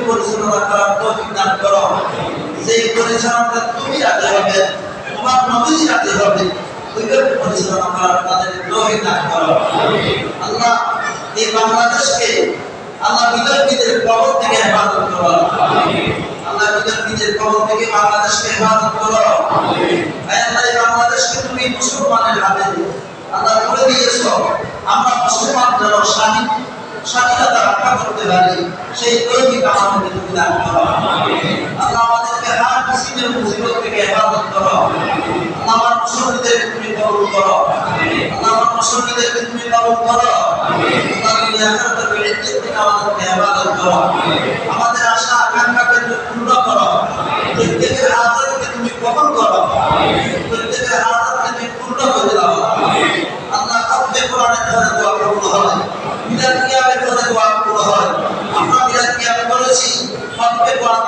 পরিচালনা করার তৌফিক দান করো। যেই পরিচালনা তুমি রাখতে হবে, তোমার নবী রাখতে হবে, ওইভাবে পরিচালনা করার তাদের তৌফিক দান করো। আল্লাহ এই বাংলাদেশকে আল্লাহ বিতর্কিতের কবর থেকে হেফাজত করো। আল্লাহ বিতর্কিতের কবর থেকে বাংলাদেশকে হেফাজত করো। আল্লাহ এই বাংলাদেশকে তুমি মুসলমানের হাতে আল্লাহ করে দিয়েছো। আমরা মুসলমান যেন স্বাধীনতা রক্ষা করতে পারি, সেই তৌফিক আমাদেরকে তুমি দান করো। আল্লাহ আমাদেরকে হার মুসিবত থেকে হেফাজত করো। আল্লাহ আমার মুসলমানদেরকে তুমি কবুল করো। আল্লাহ আমার মুসলমানদেরকে তুমি কবুল করো। আল্লাহ দুনিয়া আখিরাতের ইজ্জত থেকে আমাদেরকে হেফাজত করো। আমাদের আশা আকাঙ্ক্ষাকে তুমি পূর্ণ করো। প্রত্যেকের হাজারকে তুমি কবুল করো। প্রত্যেকের হাজারকে তুমি পূর্ণ করে দাও। আল্লাহ আপনি কোরআনের দ্বারা দোয়া কবুল হয়, মিলাদ কিয়ামের দ্বারা দোয়া কবুল হয়। আমরা মিলাদ কিয়াম করেছি, আপনি কোরআন